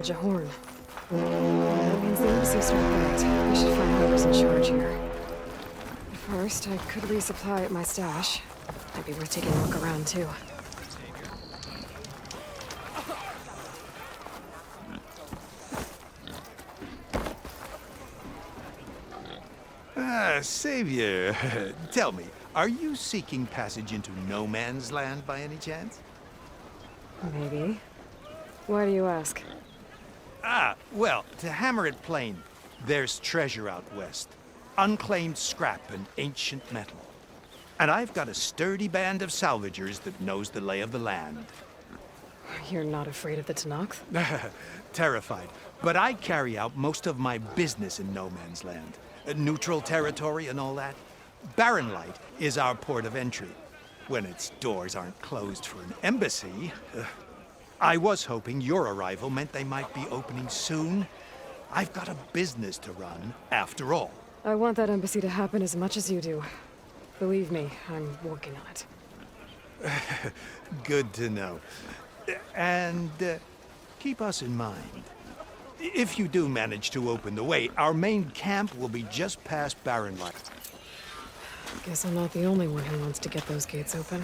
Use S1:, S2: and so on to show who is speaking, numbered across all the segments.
S1: Jahorn. That means the embassy started right. We should find whoever's in charge here. First, I could resupply at my stash. Might be worth taking a look around, too.
S2: Savior, tell me, are you seeking passage into no man's land by any chance?
S1: Maybe. Why do you ask?
S2: Well, to hammer it plain, there's treasure out west. Unclaimed scrap and ancient metal. And I've got a sturdy band of salvagers that knows the lay of the land.
S1: You're not afraid of the Tenakth?
S2: Terrified. But I carry out most of my business in no man's land. Neutral territory and all that. Barren Light is our port of entry. When its doors aren't closed for an embassy. I was hoping your arrival meant they might be opening soon. I've got a business to run, after all.
S1: I want that embassy to happen as much as you do. Believe me, I'm working on it.
S2: Good to know. And keep us in mind. If you do manage to open the way, our main camp will be just past Barren Light.
S1: Guess I'm not the only one who wants to get those gates open.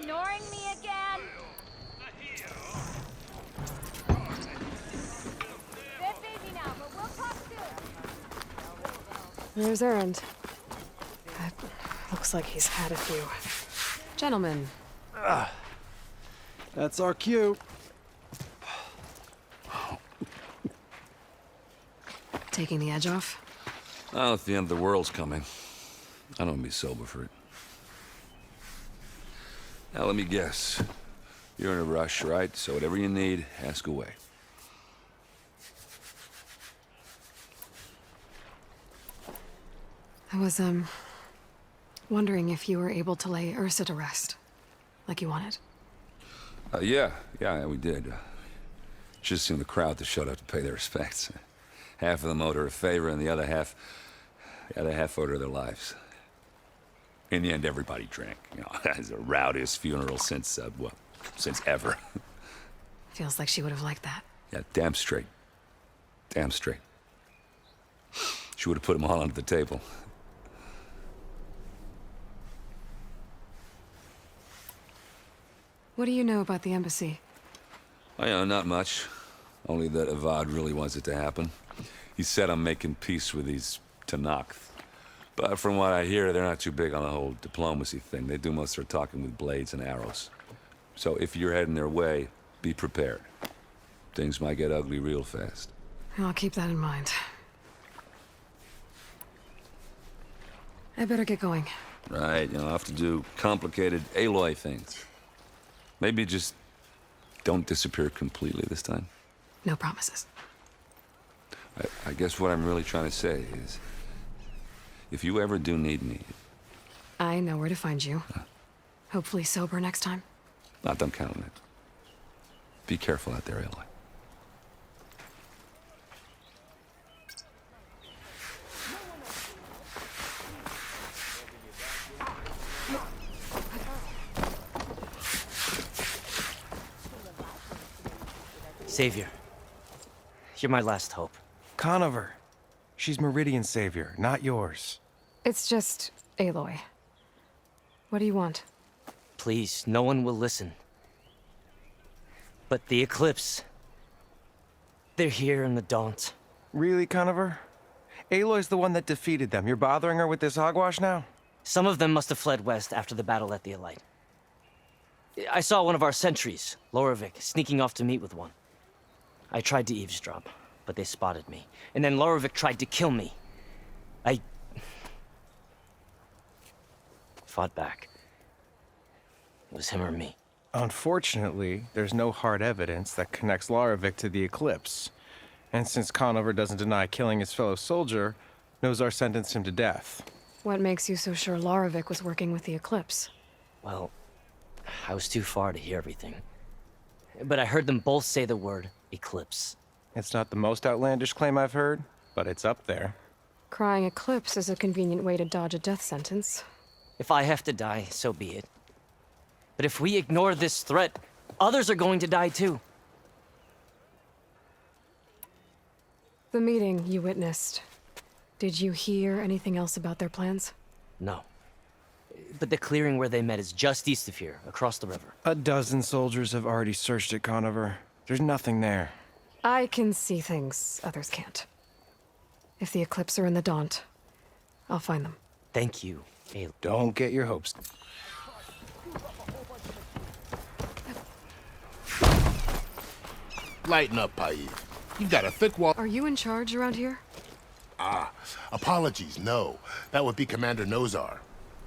S3: Ignoring me again? They're busy now, but we'll talk soon.
S1: There's Erend. Looks like he's had a few. Gentlemen.
S4: That's our cue.
S1: Taking the edge off?
S5: Oh, if the end of the world's coming, I don't be sober for it. Now, let me guess. You're in a rush, right? So whatever you need, ask away.
S1: I was, wondering if you were able to lay Ursa to rest, like you wanted.
S5: Yeah, we did. Just seen the crowd that showed up to pay their respects. Half of them owed her a favor, and the other half owed her their lives. In the end, everybody drank. You know, it's the rowdiest funeral since, since ever.
S1: Feels like she would have liked that.
S5: Yeah, damn straight. Damn straight. She would have put them all under the table.
S1: What do you know about the embassy?
S5: Oh, yeah, not much. Only that Avad really wants it to happen. He said I'm making peace with these Tenakth. But from what I hear, they're not too big on the whole diplomacy thing. They do most of their talking with blades and arrows. So if you're heading their way, be prepared. Things might get ugly real fast.
S1: I'll keep that in mind. I better get going.
S5: Right, I'll have to do complicated Aloy things. Maybe just don't disappear completely this time.
S1: No promises.
S5: I guess what I'm really trying to say is, if you ever do need me...
S1: I know where to find you. Hopefully sober next time.
S5: Don't count on it. Be careful out there, Aloy.
S6: Savior, you're my last hope.
S4: Conover. She's Meridian's savior, not yours.
S1: It's just Aloy. What do you want?
S6: Please, no one will listen. But the Eclipse... they're here in the Daunt.
S4: Really, Conover? Aloy's the one that defeated them. You're bothering her with this hogwash now?
S6: Some of them must have fled west after the battle at the Elite. I saw one of our sentries, Loravik, sneaking off to meet with one. I tried to eavesdrop, but they spotted me. And then Loravik tried to kill me. I... fought back. It was him or me.
S4: Unfortunately, there's no hard evidence that connects Loravik to the Eclipse. And since Conover doesn't deny killing his fellow soldier, Nozar sentenced him to death.
S1: What makes you so sure Loravik was working with the Eclipse?
S6: Well, I was too far to hear everything. But I heard them both say the word Eclipse.
S4: It's not the most outlandish claim I've heard, but it's up there.
S1: Crying Eclipse is a convenient way to dodge a death sentence.
S6: If I have to die, so be it. But if we ignore this threat, others are going to die too.
S1: The meeting you witnessed. Did you hear anything else about their plans?
S6: No. But the clearing where they met is just east of here, across the river.
S4: A dozen soldiers have already searched it, Conover. There's nothing there.
S1: I can see things others can't. If the Eclipse are in the Daunt, I'll find them.
S6: Thank you, Aloy.
S4: Don't get your hopes.
S7: Lighten up, Paid. You've got a thick wall.
S1: Are you in charge around here?
S7: Apologies, no. That would be Commander Nozar.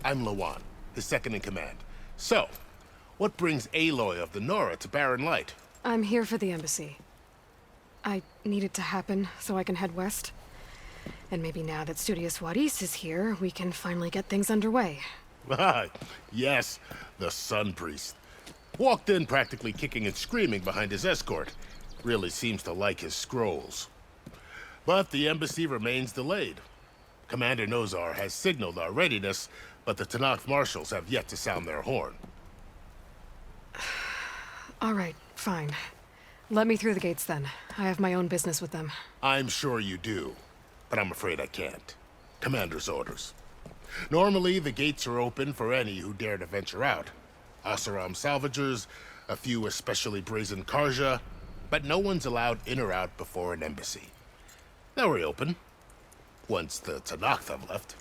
S7: I'm Lawan, his second in command. So, what brings Aloy of the Nora to Barren Light?
S1: I'm here for the embassy. I need it to happen so I can head west. And maybe now that Studious Juarez is here, we can finally get things underway.
S7: Yes, the Sun Priest. Walked in practically kicking and screaming behind his escort. Really seems to like his scrolls. But the embassy remains delayed. Commander Nozar has signaled our readiness, but the Tenakth marshals have yet to sound their horn.
S1: All right, fine. Let me through the gates then. I have my own business with them.
S7: I'm sure you do, but I'm afraid I can't. Commander's orders. Normally, the gates are open for any who dare to venture out. Oseram salvagers, a few especially brazen Karja, but no one's allowed in or out before an embassy. They'll reopen, once the Tenakth have left.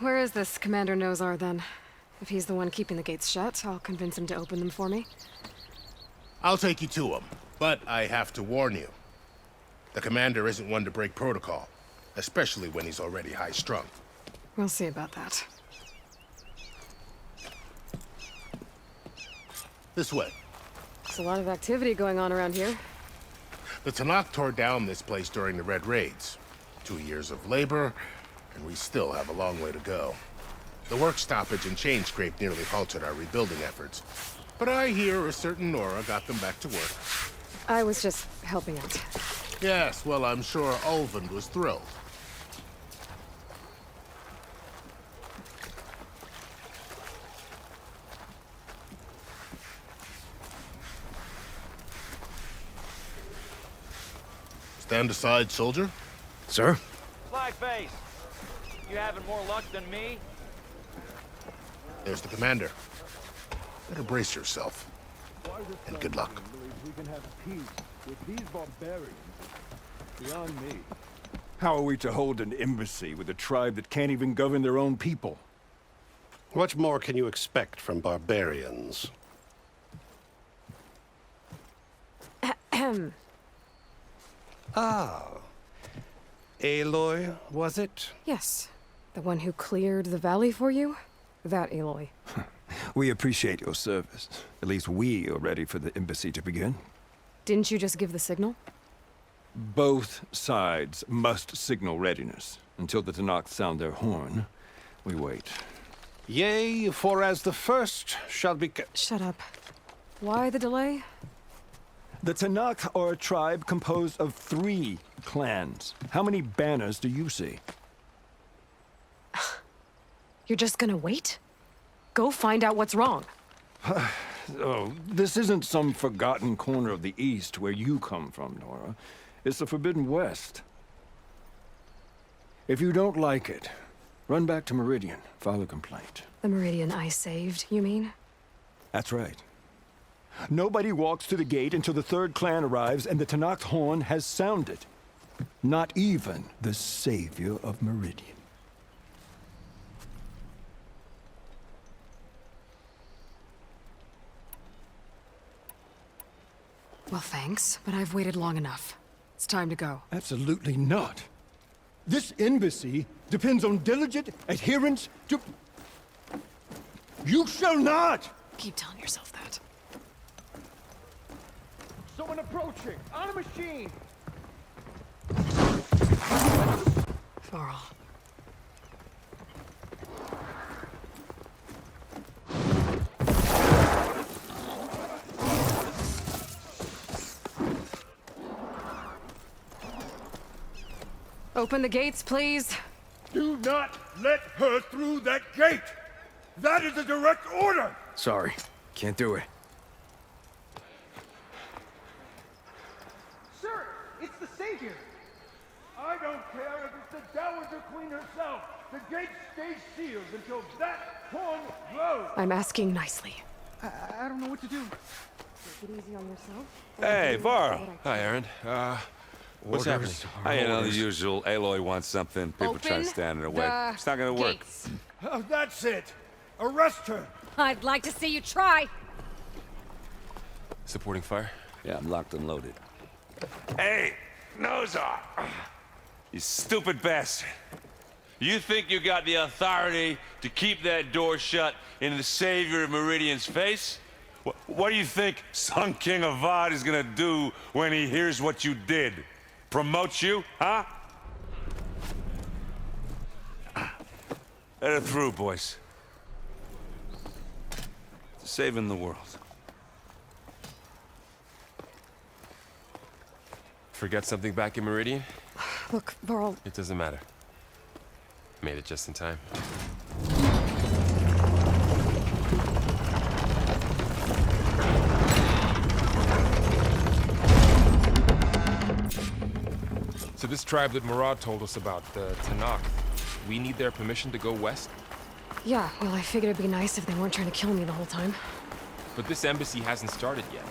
S1: Where is this Commander Nozar then? If he's the one keeping the gates shut, I'll convince him to open them for me.
S7: I'll take you to him, but I have to warn you. The commander isn't one to break protocol, especially when he's already high-strung.
S1: We'll see about that.
S7: This way.
S1: There's a lot of activity going on around here.
S7: The Tenakth tore down this place during the Red Raids. 2 years of labor, and we still have a long way to go. The work stoppage and chain scrape nearly halted our rebuilding efforts. But I hear a certain Nora got them back to work.
S1: I was just helping out.
S7: Yes, well, I'm sure Ulvund was thrilled. Stand aside, soldier.
S4: Sir?
S8: Flag face. You having more luck than me?
S7: There's the commander. Better brace yourself. And good luck.
S9: We can have peace with these barbarians. Beyond me.
S10: How are we to hold an embassy with a tribe that can't even govern their own people?
S11: What more can you expect from barbarians?
S10: Aloy, was it?
S1: Yes. The one who cleared the valley for you? That Aloy.
S10: We appreciate your service. At least we are ready for the embassy to begin.
S1: Didn't you just give the signal?
S10: Both sides must signal readiness. Until the Tenakth sound their horn, we wait.
S11: Yea, for as the first shall be...
S1: Shut up. Why the delay?
S10: The Tenakth are a tribe composed of 3 clans. How many banners do you see?
S1: You're just gonna wait? Go find out what's wrong.
S10: Oh, this isn't some forgotten corner of the East where you come from, Nora. It's the Forbidden West. If you don't like it, run back to Meridian, file a complaint.
S1: The Meridian I saved, you mean?
S10: That's right. Nobody walks to the gate until the 3rd clan arrives and the Tenakth horn has sounded. Not even the savior of Meridian.
S1: Well, thanks, but I've waited long enough. It's time to go.
S10: Absolutely not. This embassy depends on diligent adherence to... You shall not!
S1: Keep telling yourself that.
S9: Someone approaching! On a machine!
S1: Varl. Open the gates, please.
S9: Do not let her through that gate! That is a direct order!
S12: Sorry, can't do it.
S9: Sir, it's the Savior! I don't care if it's the Dowager Queen herself! The gate stays sealed until that horn blows!
S1: I'm asking nicely.
S9: I don't know what to do.
S1: Take it easy on yourself.
S5: Hey, Var.
S12: Hi, Aaron. What's happening?
S5: You know, the usual. Aloy wants something. People try to
S3: Open
S5: stand in her way.
S3: the
S5: It's not gonna work.
S3: gates.
S9: Oh, that's it! Arrest her!
S3: I'd like to see you try.
S12: Supporting fire?
S5: Yeah, I'm locked and loaded. Hey, Nozar! You stupid bastard. You think you got the authority to keep that door shut in the Savior of Meridian's face? What do you think Sun King Avad is gonna do when he hears what you did? Promote you, huh? Let her through, boys. Saving the world.
S12: Forget something back in Meridian?
S1: Look, Varl,
S12: It doesn't matter. Made it just in time.
S13: So this tribe that Murad told us about, the Tanakh, we need their permission to go west?
S1: yeah, well, I figured it'd be nice if they weren't trying to kill me the whole time.
S13: But this embassy hasn't started yet.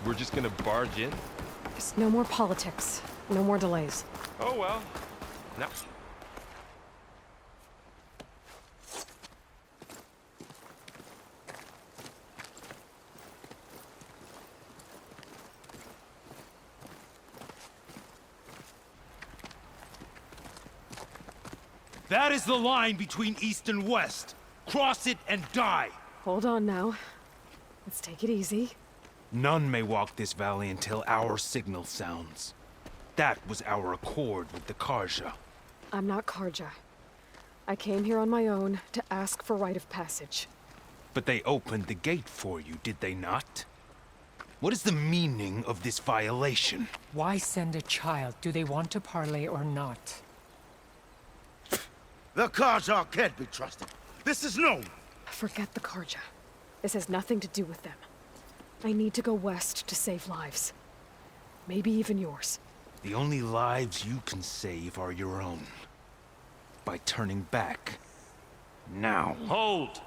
S13: We're just gonna barge in?
S1: Just no more politics. No more delays.
S13: Oh well. No.
S2: That is the line between East and West. Cross it and die.
S1: Hold on now. Let's take it easy.
S2: None may walk this valley until our signal sounds. That was our accord with the Karja.
S1: I'm not Karja. I came here on my own to ask for rite of passage.
S2: But they opened the gate for you, did they not? What is the meaning of this violation?
S14: Why send a child? Do they want to parley or not?
S9: The Karja can't be trusted. This is known.
S1: Forget the Karja. This has nothing to do with them. I need to go west to save lives. Maybe even yours.
S2: The only lives you can save are your own. By turning back. Now.
S8: Hold!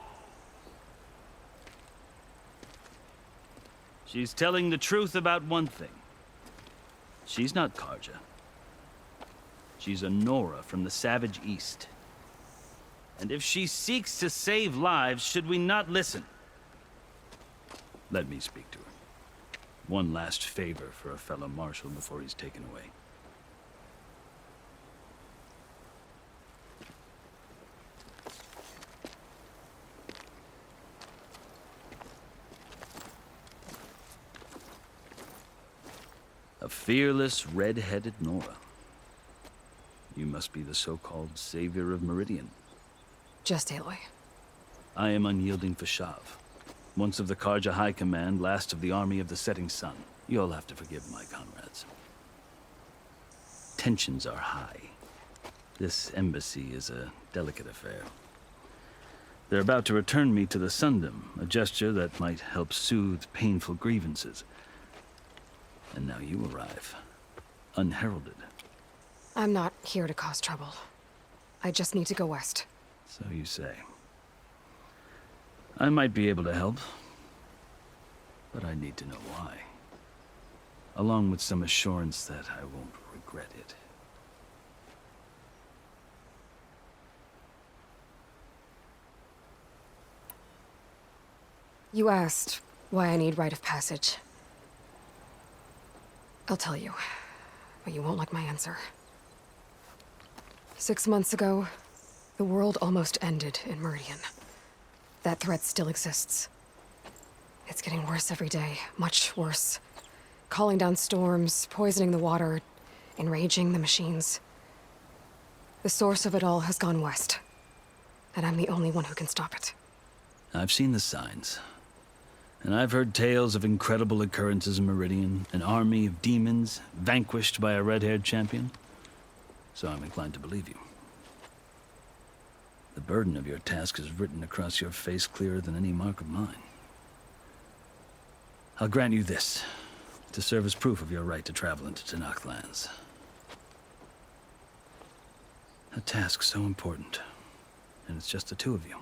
S8: She's telling the truth about one thing. She's not Karja. She's a Nora from the Savage East. And if she seeks to save lives, should we not listen? Let me speak to her. One last favor for a fellow marshal before he's taken away. A fearless, red-headed Nora. You must be the so-called Savior of Meridian.
S1: Just Aloy.
S8: I am Unyielding Fashav. Once of the Karja High Command, last of the Army of the Setting Sun. You'll have to forgive my comrades. Tensions are high. This embassy is a delicate affair. They're about to return me to the Sundom, a gesture that might help soothe painful grievances. And now you arrive, unheralded.
S1: I'm not here to cause trouble. I just need to go west.
S8: So you say. I might be able to help, but I need to know why. Along with some assurance that I won't regret it.
S1: You asked why I need rite of passage. I'll tell you, but you won't like my answer. 6 months ago, the world almost ended in Meridian. That threat still exists. It's getting worse every day, much worse. Calling down storms, poisoning the water, enraging the machines. The source of it all has gone west, and I'm the only one who can stop it.
S8: I've seen the signs. And I've heard tales of incredible occurrences in Meridian, an army of demons vanquished by a red-haired champion.
S15: so I'm inclined to believe you. The burden of your task is written across your face clearer than any mark of mine. I'll grant you this, to serve as proof of your right to travel into Tenakth lands. A task so important, and it's just the two of you.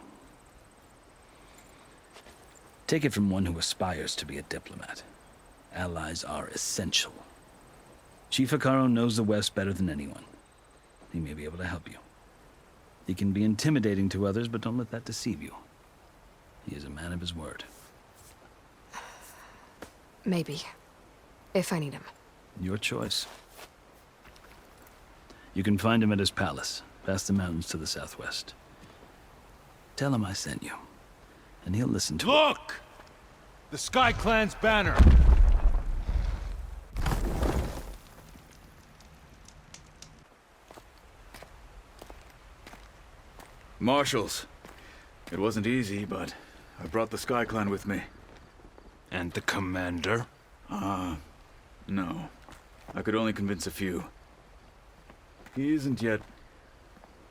S15: Take it from one who aspires to be a diplomat. Allies are essential. Chief Hekarro knows the West better than anyone. He may be able to help you. He can be intimidating to others, but don't let that deceive you. He is a man of his word.
S1: Maybe. If I need him.
S15: Your choice. You can find him at his palace, past the mountains to the southwest. Tell him I sent you, and he'll listen to it.
S16: Look! The Sky Clan's banner!
S17: Marshals. It wasn't easy, but I brought the Sky Clan with me.
S16: And the commander?
S17: No. I could only convince a few. He isn't yet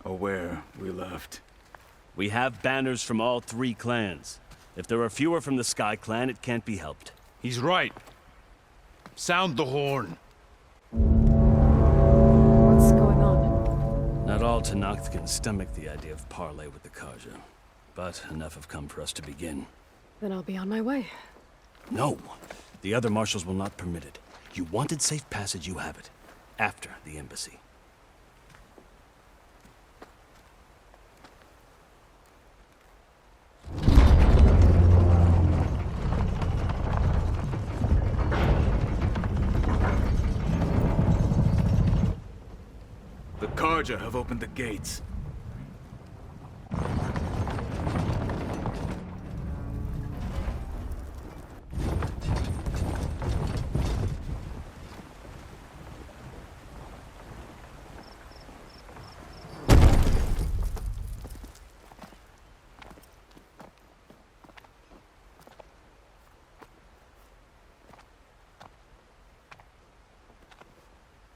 S17: aware we left.
S8: We have banners from all 3 clans. If there are fewer from the Sky Clan, it can't be helped.
S16: He's right. Sound the horn.
S1: What's going on?
S15: Not all Tenakth can stomach the idea of parley with the Carja, but enough have come for us to begin.
S1: Then I'll be on my way.
S8: No. The other marshals will not permit it. You wanted safe passage, you have it. After the embassy.
S17: The Carja have opened the gates.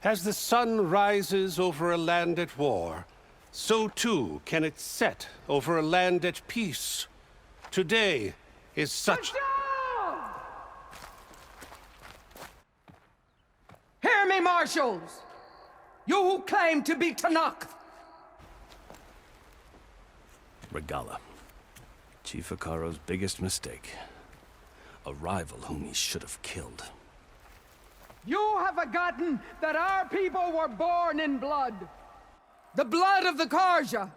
S11: As the sun rises over a land at war, so too can it set over a land at peace. Today is such...
S18: Hear me, marshals! You who claim to be Tenakth!
S8: Regalla. Chief Hekarro's biggest mistake. A rival whom he should have killed.
S18: You have forgotten that our people were born in blood. The blood of the Carja.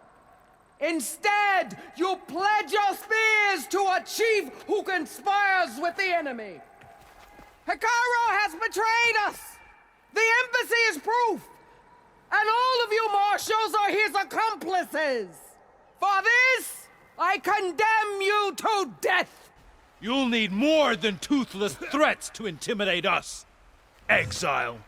S18: Instead, you pledge your spears to a chief who conspires with the enemy. Hekarro has betrayed us. The embassy is proof. And all of you marshals are his accomplices. For this, I condemn you to death.
S16: You'll need more than toothless threats to intimidate us. Exile.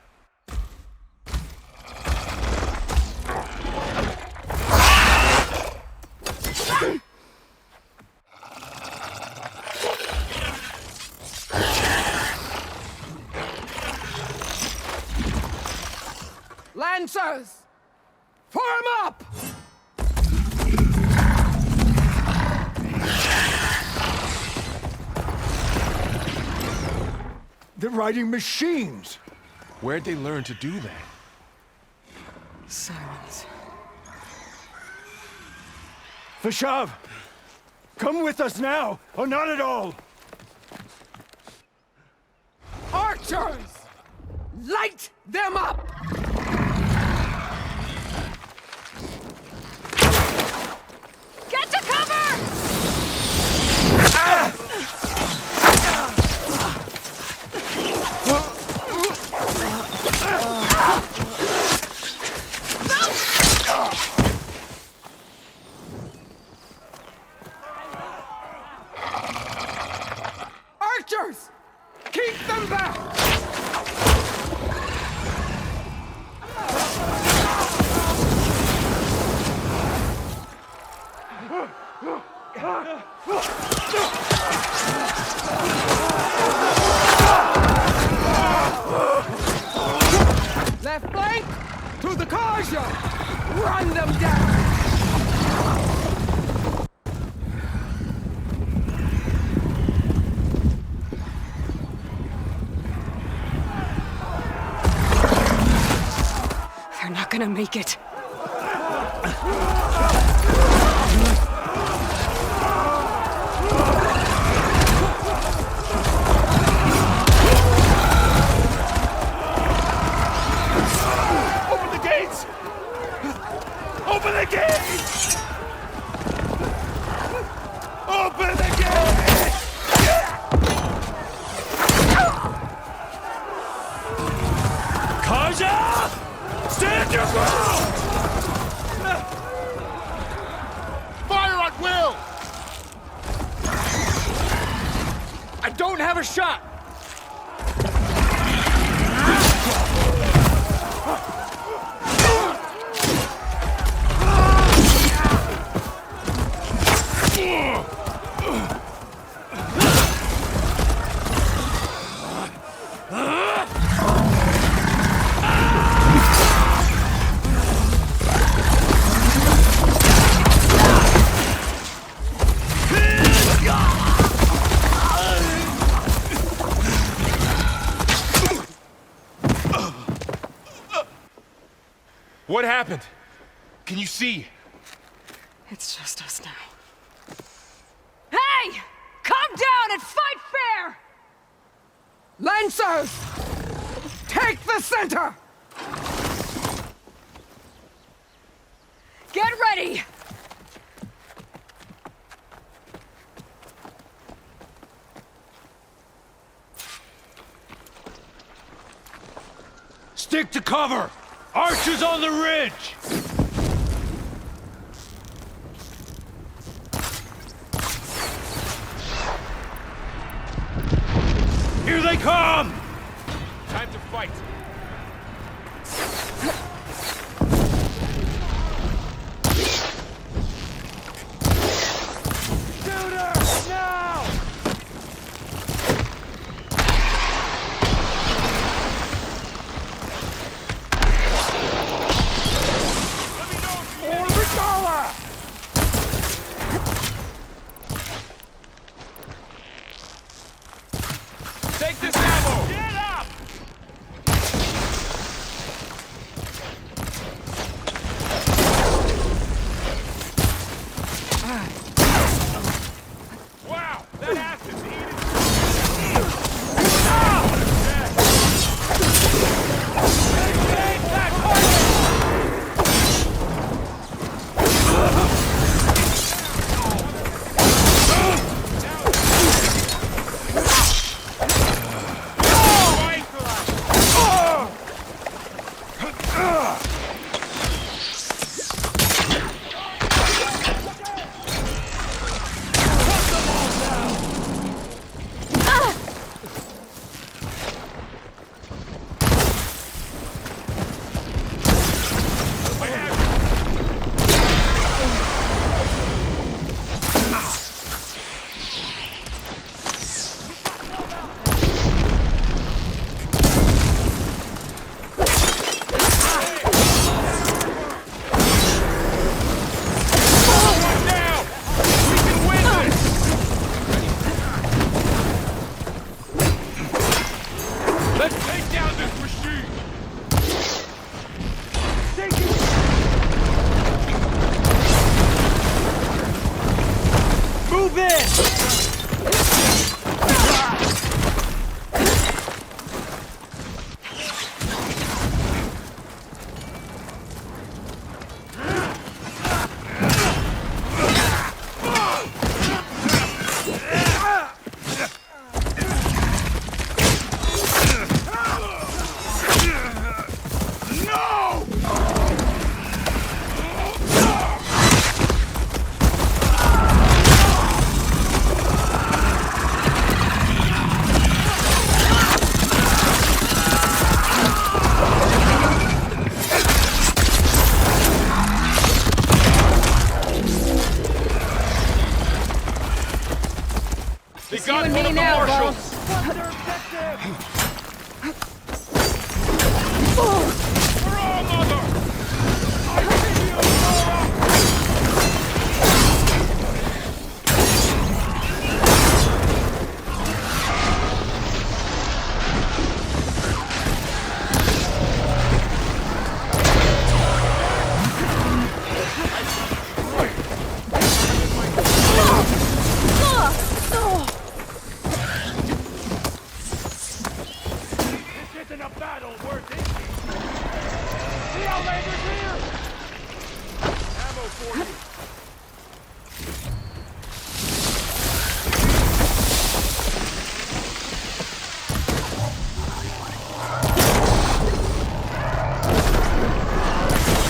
S18: Lancers, form up!
S10: They're riding machines!
S13: Where'd they learn to do that?
S1: Sirens.
S10: Vashav! Come with us now, or not at all!
S18: Archers! Light them up!
S3: Get to cover!
S18: Archers! Keep them back! Left flank to the Carja!
S1: gonna make it.
S16: Open the gates! Open the gates! Open the gates! Kaja! Stand your ground!
S7: Fire at will!
S17: I don't have a shot!
S13: What happened? Can you see?
S1: It's just us now.
S18: Hey! Calm down and fight fair! Lancers! Take the center! Get ready!
S16: Stick to cover! Archers on the ridge! Here they come!
S13: Time to fight.
S16: Shoot her! Now!
S13: Take this ammo! Get up! Wow, that acid's
S16: They got one of the marshals! Hurrah, mother!
S9: were thinking. The Outlander's here! Ammo for you.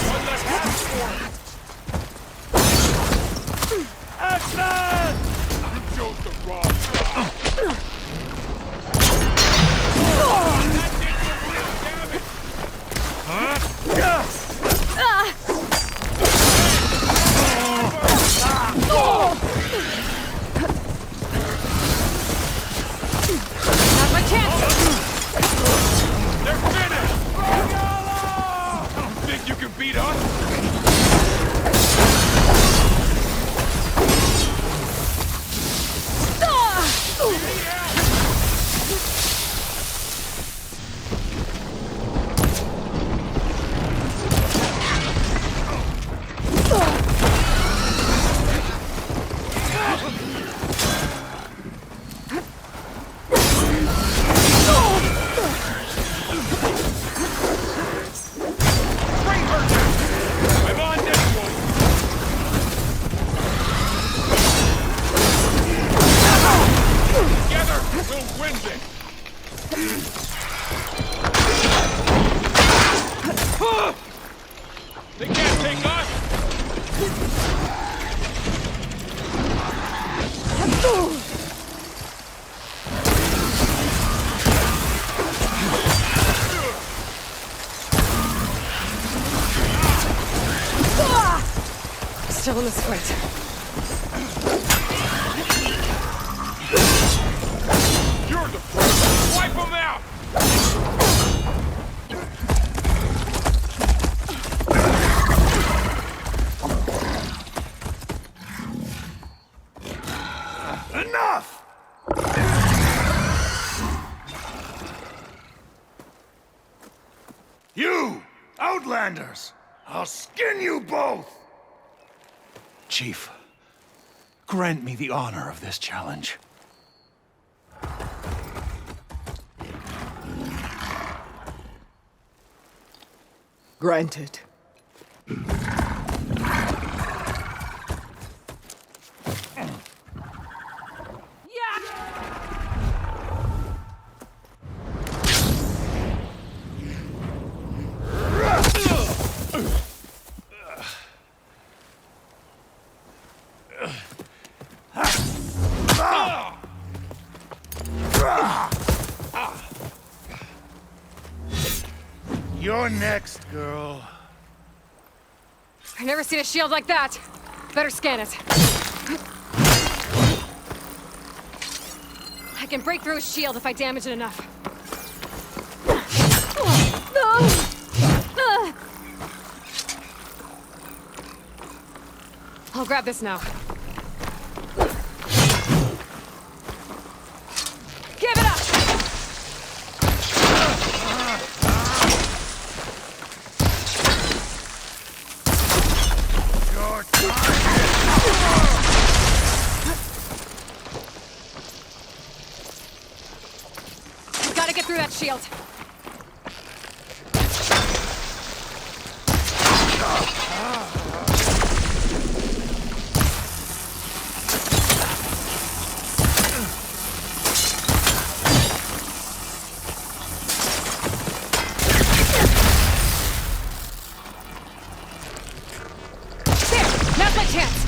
S9: One less half for Action! You chose the wrong side. That did some real damage. Huh?
S3: Not my chance!
S9: They're finished! Think you can beat us? I'm on this one! Together, we'll win this! They can't take us!
S1: Still in this fight.
S9: You're the first! Wipe them out! Enough! You! Outlanders! I'll skin you both!
S16: Chief, grant me the honor of this challenge.
S18: Granted.
S9: You're next, girl.
S1: I've never seen a shield like that. Better scan it. I can break through a shield if I damage it enough. I'll grab this now. Give it up!
S9: Your time!
S1: Gotta get through that shield. Now's my chance!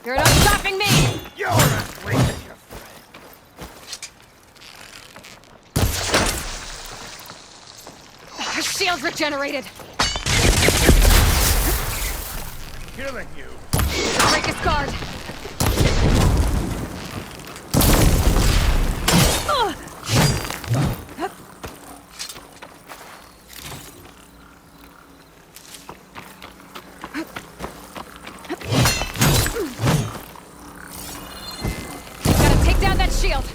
S1: You're not stopping me!
S9: You're as weak as your
S1: Her shield's regenerated!
S9: killing you.
S1: Break his guard! Gotta take down that shield!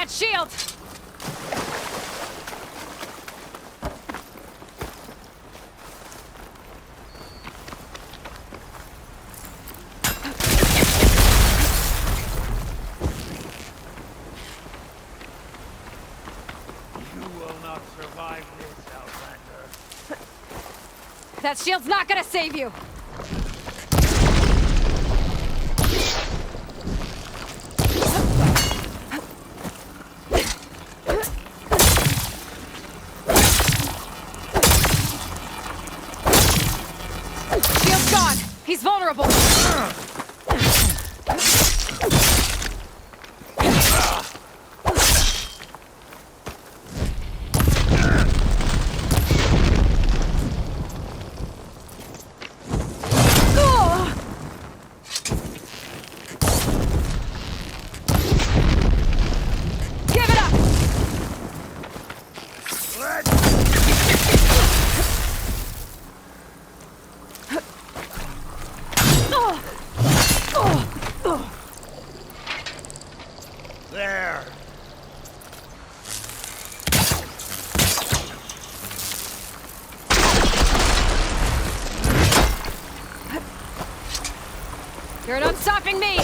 S3: that shield!
S9: You will not survive this, Outlander.
S3: That shield's not gonna save you! Shield's gone! He's vulnerable!
S9: There.
S3: You're not stopping me!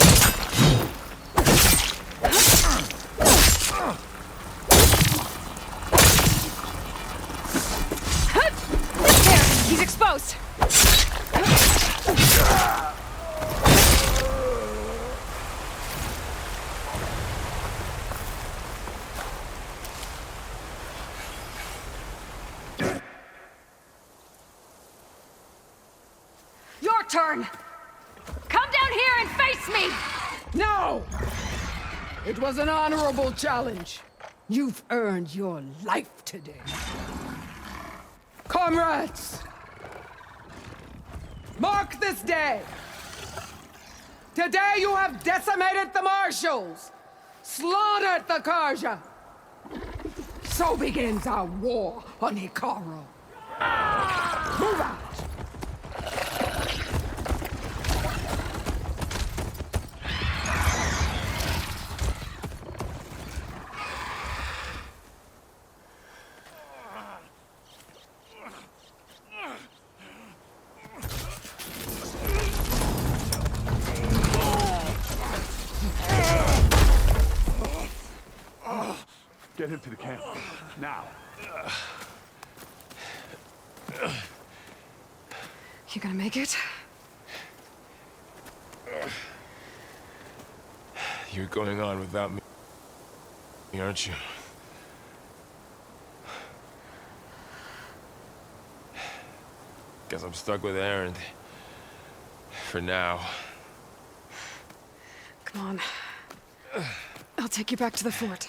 S3: There! He's exposed! Your turn! Come down here and face me!
S18: No! It was an honorable challenge. You've earned your life today. Comrades! Mark this day! Today you have decimated the Marshals! Slaughtered the Karja! So begins our war on Hikaru. Move out!
S9: Get him to the camp. Now.
S1: You gonna make it?
S13: You're going on without me, aren't you? Guess I'm stuck with Erend. For now.
S1: Come on. I'll take you back to the fort.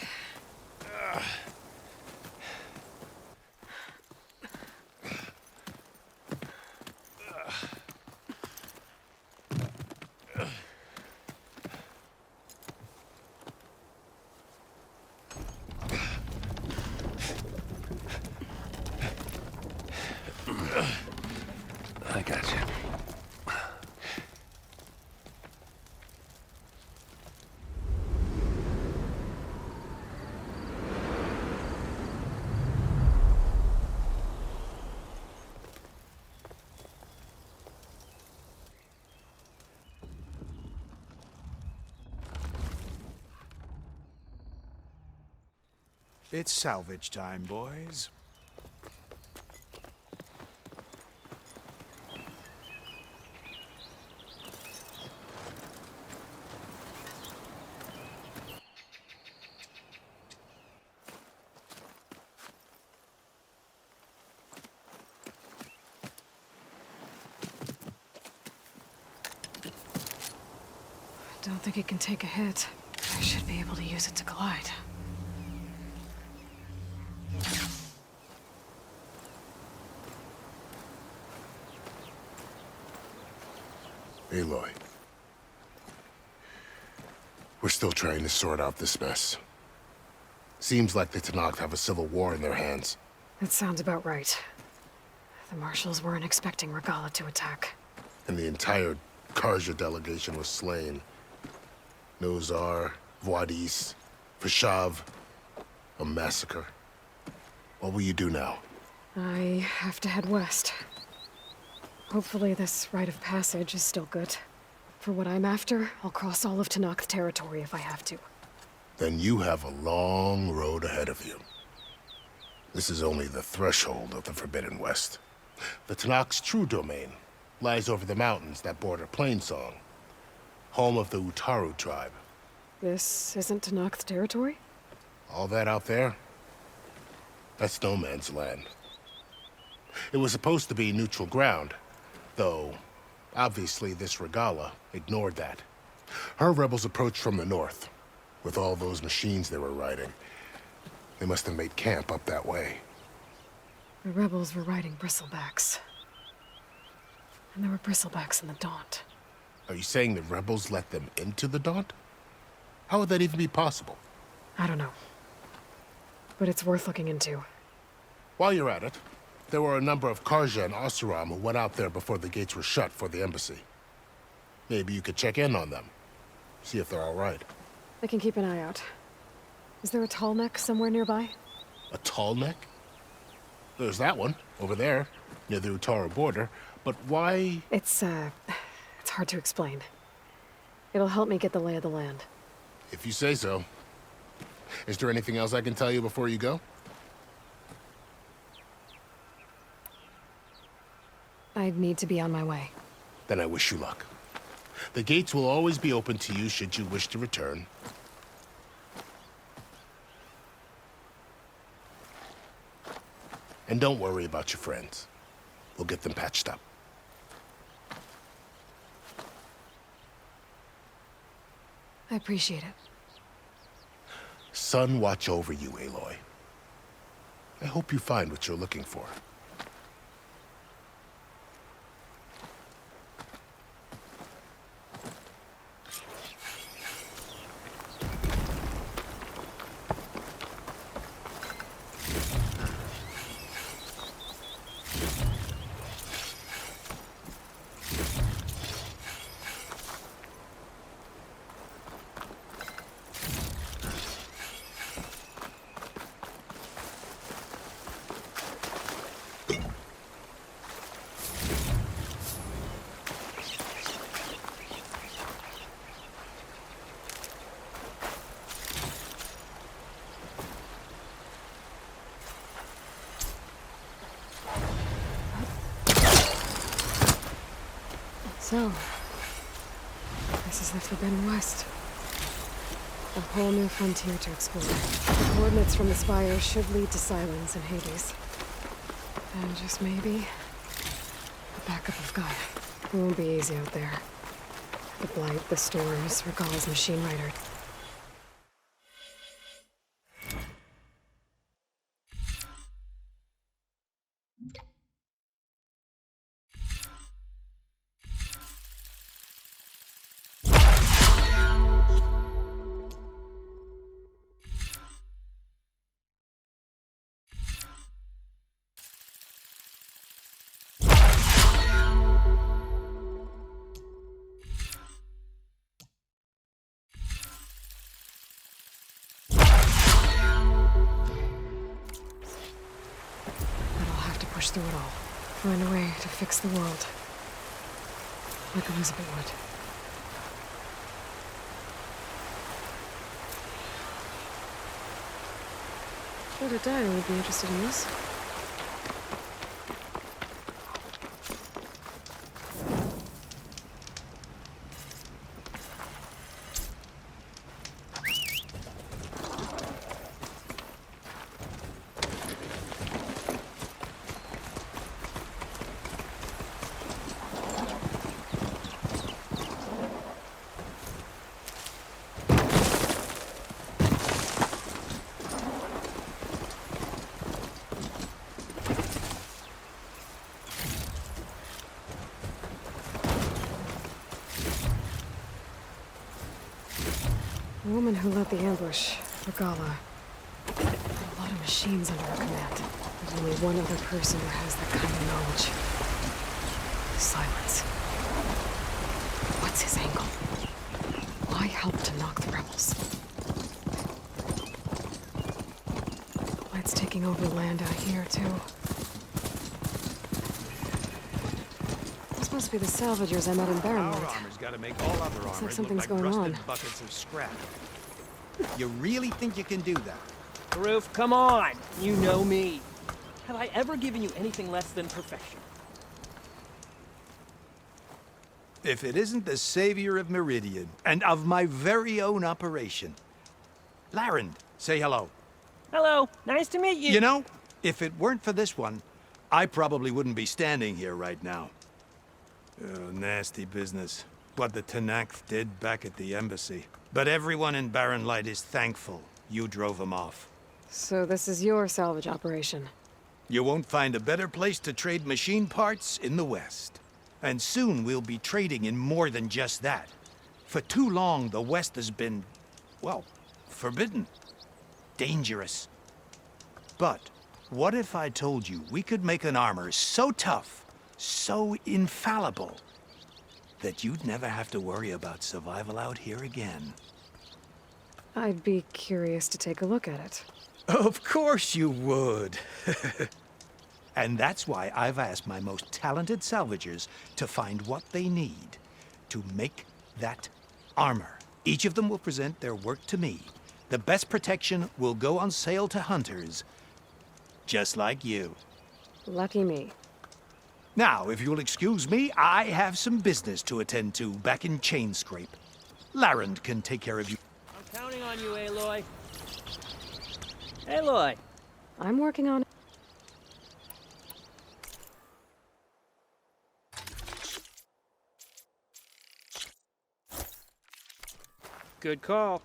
S12: I got you.
S2: It's salvage time, boys.
S1: I don't think it can take a hit. I should be able to use it to glide.
S7: Aloy. We're still trying to sort out this mess. Seems like the Tenakth have a civil war in their hands.
S1: That sounds about right. The Marshals weren't expecting Regalla to attack.
S7: And the entire Karja delegation was slain. Nozar, Vuadis, Fashav, A massacre. What will you do now?
S1: I have to head west. Hopefully this rite of passage is still good. For what I'm after, I'll cross all of Tenakth territory if I have to.
S7: Then you have a long road ahead of you. This is only the threshold of the Forbidden West. The Tenakth's true domain lies over the mountains that border Plainsong, home of the Utaru tribe.
S1: This isn't Tenakth territory?
S7: All that out there, that's no man's land. It was supposed to be neutral ground, though obviously this Regalla ignored that. Her rebels approached from the north, with all those machines they were riding. They must have made camp up that way.
S1: The rebels were riding bristlebacks. And there were bristlebacks in the Daunt.
S7: Are you saying the rebels let them into the Daunt? How would that even be possible?
S1: I don't know. But it's worth looking into.
S7: While you're at it, there were a number of Carja and Oseram who went out there before the gates were shut for the embassy. Maybe you could check in on them. See if they're all right.
S1: I can keep an eye out. Is there a tall neck somewhere nearby?
S7: A tall neck? There's that one, over there, near the Utaru border. But why?
S1: It's hard to explain. It'll help me get the lay of the land.
S7: If you say so. Is there anything else I can tell you before you go?
S1: I'd need to be on my way.
S7: Then I wish you luck. The gates will always be open to you should you wish to return. And don't worry about your friends. We'll get them patched up.
S1: I appreciate it.
S7: Sun watch over you, Aloy. I hope you find what you're looking for.
S1: So, this is the Forbidden West. A whole new frontier to explore. The coordinates from the spire should lead to Sylens and Hades. And just maybe, the backup of God. It won't be easy out there. The Blight, the storms, Regalla's machine rider. Push through it all. Find a way to fix the world. Like Elizabeth would. Sure to die would be interested in this. The woman who led the ambush, Regalla, had a lot of machines under her command. There's only one other person who has that kind of knowledge. Silence. What's his angle? Why help to knock the rebels? taking over the land out here, too. This must be the salvagers I met in Barren
S2: Our
S1: Light.
S2: armor's got to make all other armor
S1: like
S2: look
S1: something's
S2: like
S1: going
S2: rusted
S1: on.
S2: buckets of scrap. You really think you can do that?
S19: Roof, come on! You know me. Have I ever given you anything less than perfection?
S2: If it isn't the savior of Meridian, and of my very own operation. Larend, say hello.
S19: Hello, nice to meet you.
S2: You know, if it weren't for this one, I probably wouldn't be standing here right now. Oh, nasty business. What the Tenakth did back at the embassy. But everyone in Barren Light is thankful you drove them off.
S1: So this is your salvage operation?
S2: You won't find a better place to trade machine parts in the West. And soon we'll be trading in more than just that. For too long, the West has been, well, forbidden. Dangerous. But what if I told you we could make an armor so tough, so infallible, that you'd never have to worry about survival out here again?
S1: I'd be curious to take a look at it.
S2: Of course you would. And that's why I've asked my most talented salvagers to find what they need to make that armor. Each of them will present their work to me. The best protection will go on sale to hunters, just like you.
S1: Lucky me.
S2: Now, if you'll excuse me, I have some business to attend to back in Chainscrape. Larend can take care of you.
S19: I'm counting on you, Aloy. Aloy!
S1: I'm working on it.
S19: Good call.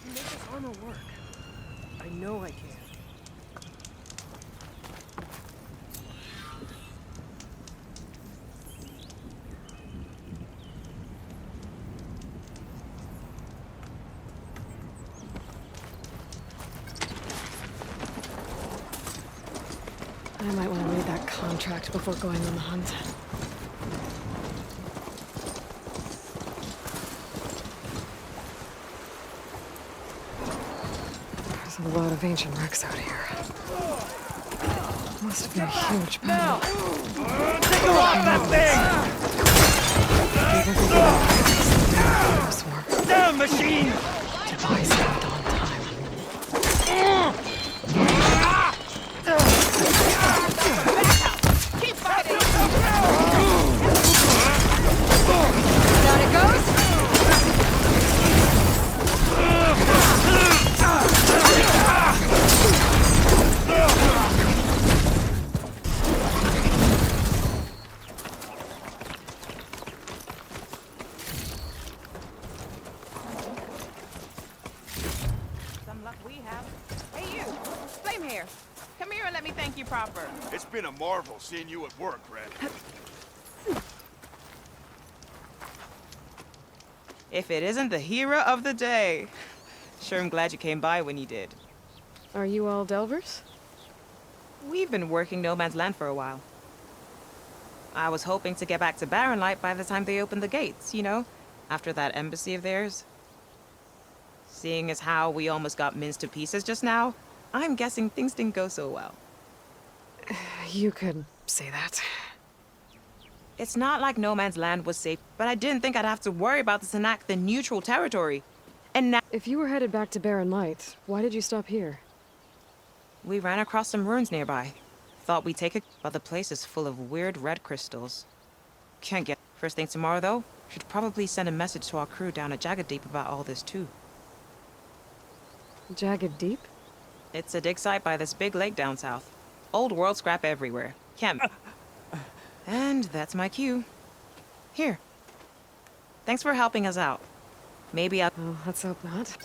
S19: Make this armor work. I know I can.
S1: I might want to read that contract before going on the hunt. There's a lot of ancient wrecks out here. Must have been a huge battle.
S16: Take a off that thing! Down, machine!
S1: Device arrived on time.
S3: Keep fighting! Down it goes!
S20: Some luck we have. Hey, you! Flame hair! Come here and let me thank you proper.
S9: It's been a marvel seeing you at work, Red.
S20: If it isn't the hero of the day. Sure, I'm glad you came by when you did.
S1: Are you all Delvers?
S20: We've been working No Man's Land for a while. I was hoping to get back to Barren Light by the time they opened the gates, you know? After that embassy of theirs. Seeing as how we almost got minced to pieces just now, I'm guessing things didn't go so well.
S1: You could say that.
S20: It's not like No Man's Land was safe, but I didn't think I'd have to worry about the Tenakth in neutral territory. And now—
S1: If you were headed back to Barren Light, why did you stop here?
S20: We ran across some ruins nearby. Thought we'd take it, but the place is full of weird red crystals. Can't get— First thing tomorrow, though, should probably send a message to our crew down at Jagged Deep about all this, too.
S1: Jagged Deep?
S20: It's a dig site by this big lake down south. Old world scrap everywhere. Can't— And that's my cue. Here. Thanks for helping us out. Maybe I'll—
S1: Oh, let's hope not.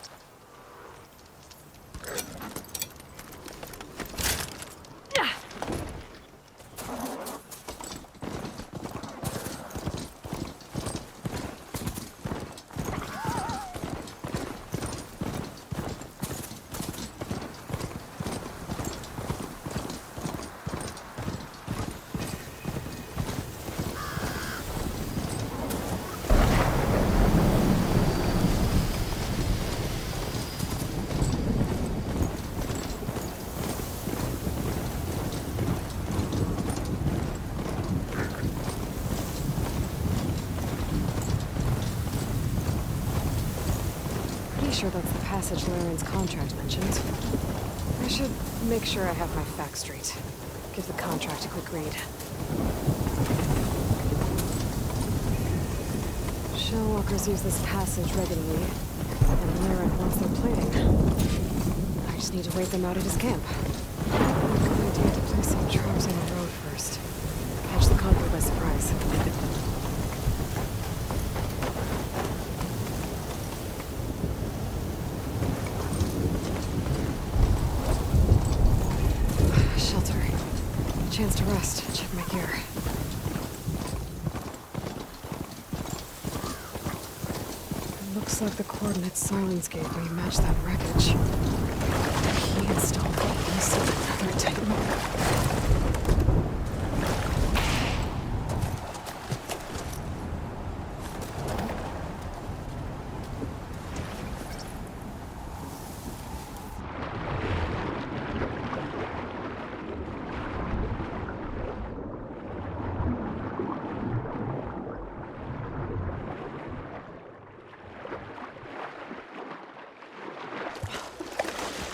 S1: sure that's the passage Laren's contract mentioned. I should make sure I have my facts straight. Give the contract a quick read. Shellwalkers use this passage regularly, and Laren wants their plating. I just need to wait them out at his camp. Good idea to place some traps on the road first. Catch the convoy by surprise. Shelter. Chance to rest. Check my gear. It looks like the coordinates Silence gave me match that wreckage. He installed the piece of another Titan.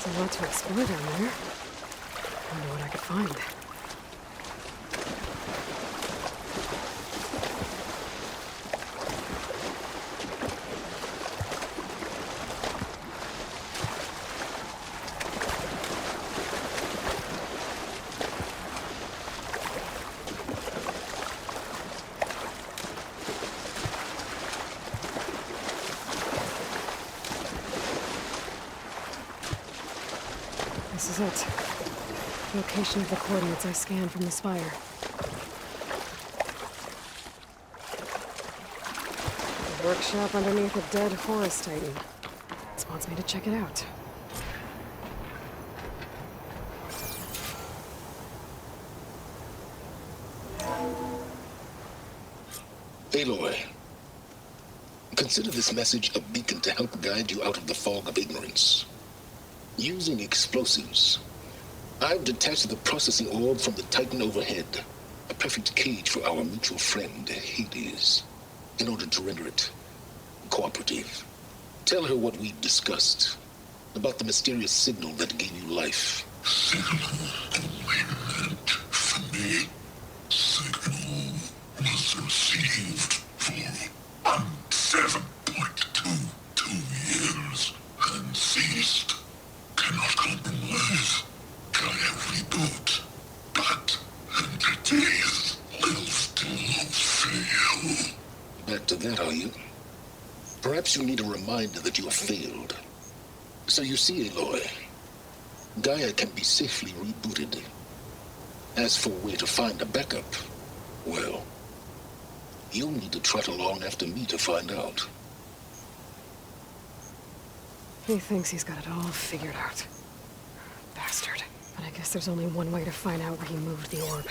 S1: There's a lot to explore down there. I wonder what I could find. This is it. Location of the coordinates I scanned from the spire. The workshop underneath a dead forest titan. This wants me to check it out.
S7: Aloy, consider this message a beacon to help guide you out of the fog of ignorance. Using explosives, I've detached the processing orb from the Titan overhead, a perfect cage for our mutual friend, Hades, in order to render it cooperative. Tell her what we've discussed about the mysterious signal that gave you life.
S21: Signal only meant for me. Signal was received for 7.22 years and ceased. Cannot compromise. Try every boat, but entities will still fail.
S7: Back to that, are you? Perhaps you need a reminder that you have failed. So you see, Aloy, Gaia can be safely rebooted. As for where to find a backup, well, you'll need to trot along after me to find out.
S1: He thinks he's got it all figured out. Bastard. But I guess there's only one way to find out where he moved the orb.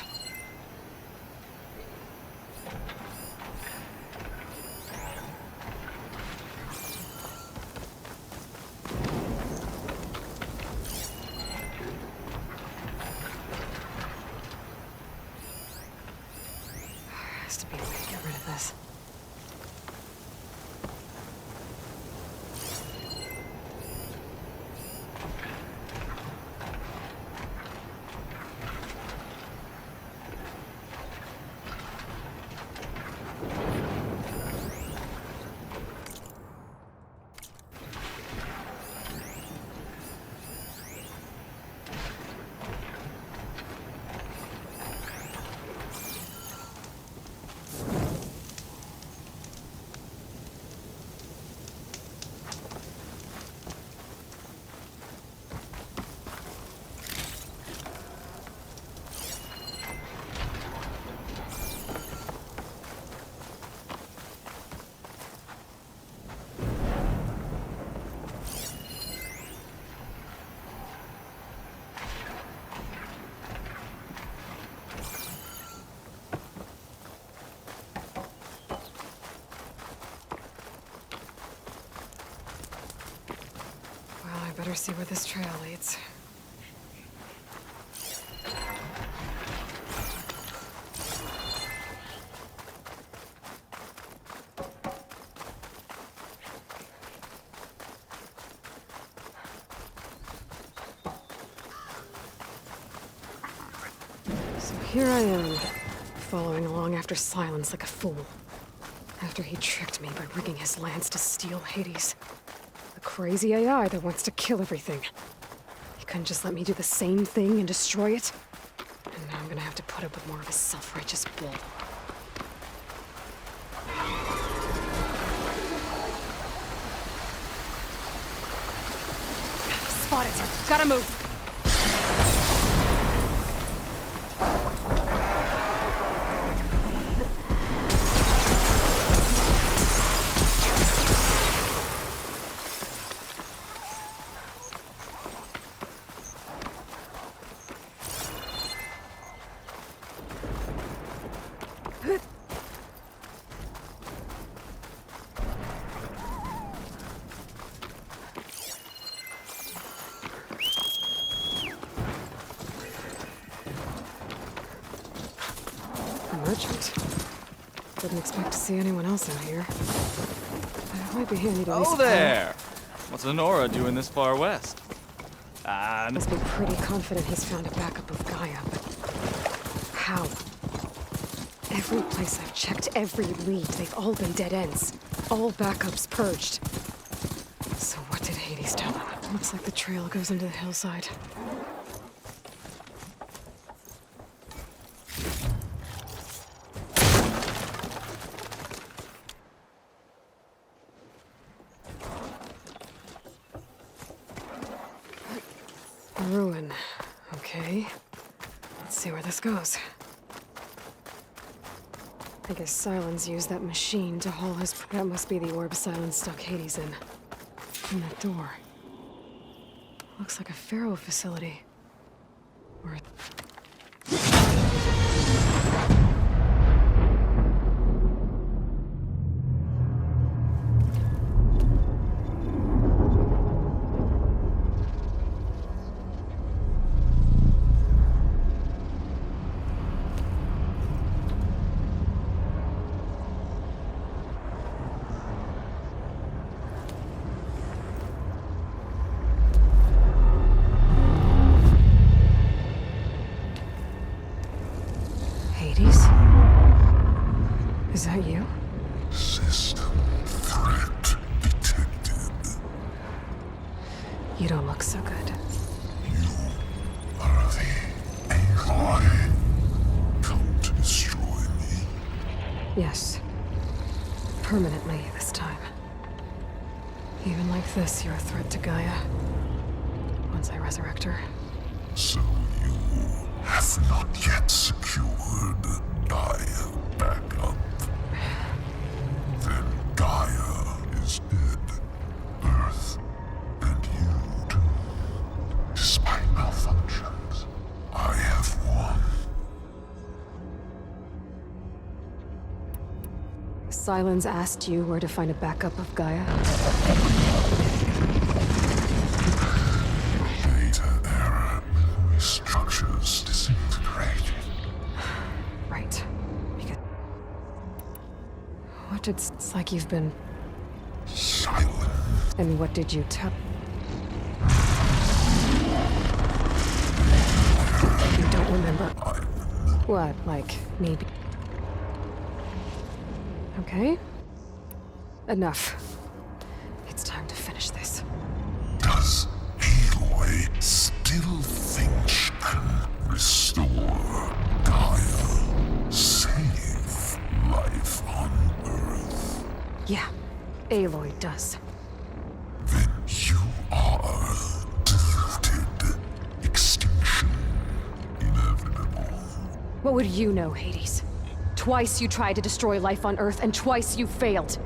S1: Has to be a way to get rid of this. Better see where this trail leads. So here I am, following along after Silence like a fool. After he tricked me by rigging his lance to steal Hades. The crazy AI that wants to kill everything. He couldn't just let me do the same thing and destroy it? And now I'm gonna have to put up with more of his self-righteous bull.
S3: Spot it. Gotta move.
S1: Merchant. Didn't expect to see anyone else out here. It might be handy to at least-
S6: Oh there! What's Honora doing this far west?
S1: Must be pretty confident he's found a backup of Gaia, but how? Every place I've checked, every lead, they've all been dead ends. All backups purged. So what did Hades tell them? Looks like the trail goes into the hillside. A ruin. Okay. Let's see where this goes. I guess Silence used that machine to haul his... That must be the orb Silence stuck Hades in. And that door. Looks like a Pharaoh facility. Or... Hades? Is that you?
S21: System threat detected.
S1: You don't look so good.
S21: Are the Aloy come to destroy me?
S1: Yes. Permanently this time. Even like this, you're a threat to Gaia. Once I resurrect her.
S21: So you have not yet secured Gaia backup. Then Gaia is dead. Earth and you too. Despite malfunctions, I have won.
S1: Silence asked you where to find a backup of Gaia?
S21: Data error. Memory structures disintegrated.
S1: Right. Because... What did... It's like you've been...
S21: Silent.
S1: And what did you tell... You don't remember... What, like, maybe... Okay. Enough. It's time to finish this.
S21: Does Aloy still think she can restore Gaia? Save life on Earth?
S1: Yeah, Aloy does.
S21: Then you are deluded. Extinction inevitable.
S1: What would you know, Hades? Twice you tried to destroy life on Earth, and twice you failed.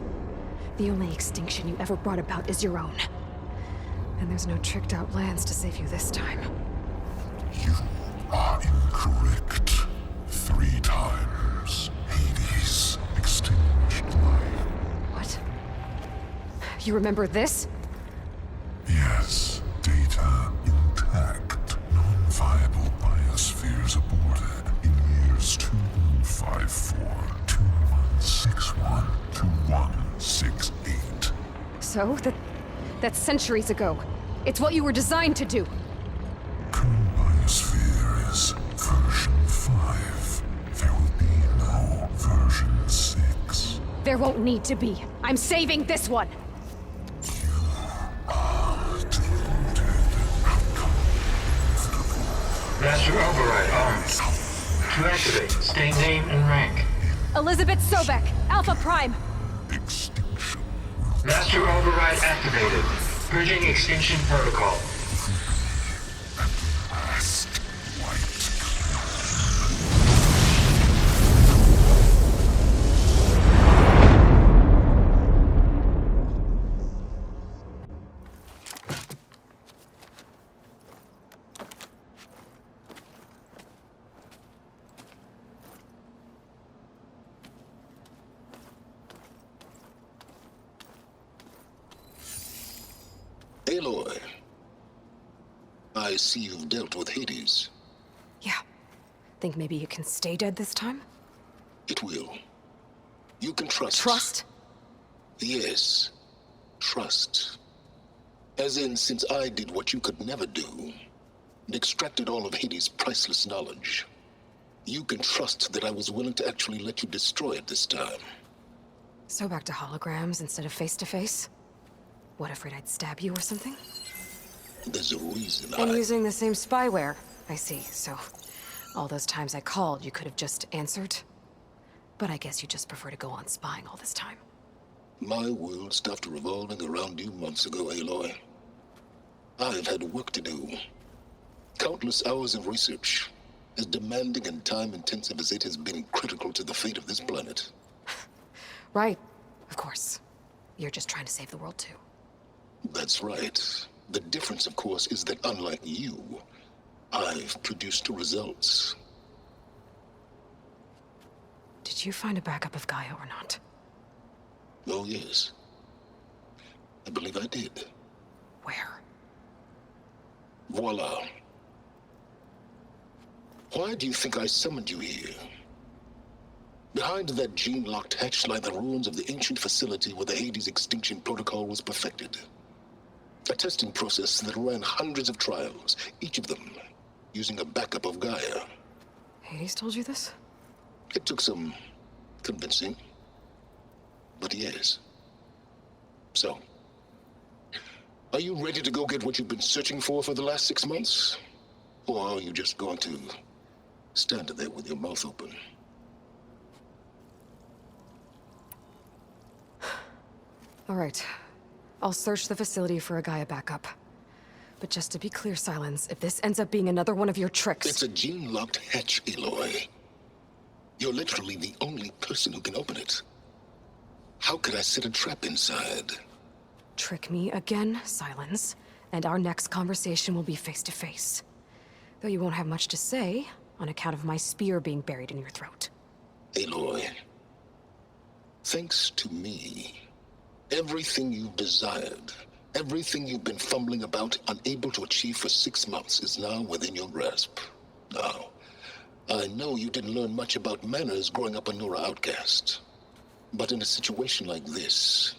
S1: The only extinction you ever brought about is your own. And there's no tricked-out lands to save you this time.
S21: You are incorrect. 3 times. Hades extinguished life.
S1: What? You remember this?
S21: Yes. Data intact. Non-viable biospheres aborted in years 2154, 2161, 2168.
S1: So? That's centuries ago. It's what you were designed to do.
S21: Current biosphere is version 5.
S1: There won't need to be. I'm saving this one!
S4: Master Override armed. To activate, state name and rank.
S3: Elizabeth Sobek, Alpha Prime.
S4: Master Override activated. Purging extinction protocol.
S21: Aloy, I see you've dealt with Hades.
S1: Yeah. Think maybe you can stay dead this time?
S21: It will. You can trust.
S1: Trust?
S21: Yes. Trust. As in, since I did what you could never do, and extracted all of Hades' priceless knowledge, you can trust that I was willing to actually let you destroy it this time.
S1: So back to holograms instead of face-to-face? What, afraid I'd stab you or something?
S21: There's a reason
S1: And using the same spyware. I see, so all those times I called, you could have just answered? But I guess you just prefer to go on spying all this time.
S21: My world stopped revolving around you months ago, Aloy. I've had work to do. Countless hours of research, as demanding and time-intensive as it has been critical to the fate of this planet.
S1: Right, of course. You're just trying to save the world too.
S21: That's right. The difference, of course, is that unlike you, I've produced results.
S1: Did you find a backup of Gaia or not?
S21: Oh, yes. I believe I did.
S1: Where?
S21: Voila. Why do you think I summoned you here? Behind that gene-locked hatch lie the ruins of the ancient facility where the Hades extinction protocol was perfected. A testing process that ran hundreds of trials, each of them using a backup of Gaia.
S1: Hades told you this?
S21: It took some convincing, but yes. So, are you ready to go get what you've been searching for the last 6 months? Or are you just going to stand there with your mouth open?
S1: All right. I'll search the facility for a Gaia backup. But just to be clear, Silence, if this ends up being another one of your tricks...
S21: It's a gene-locked hatch, Aloy. You're literally the only person who can open it. How could I set a trap inside?
S1: Trick me again, Silence, and our next conversation will be face-to-face. Though you won't have much to say, on account of my spear being buried in your throat.
S21: Aloy, thanks to me, everything you've desired, everything you've been fumbling about, unable to achieve for 6 months, is now within your grasp. Now, I know you didn't learn much about manners growing up a Nora outcast. But in a situation like this,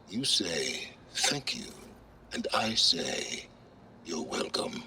S21: you say, thank you, and I say, you're welcome.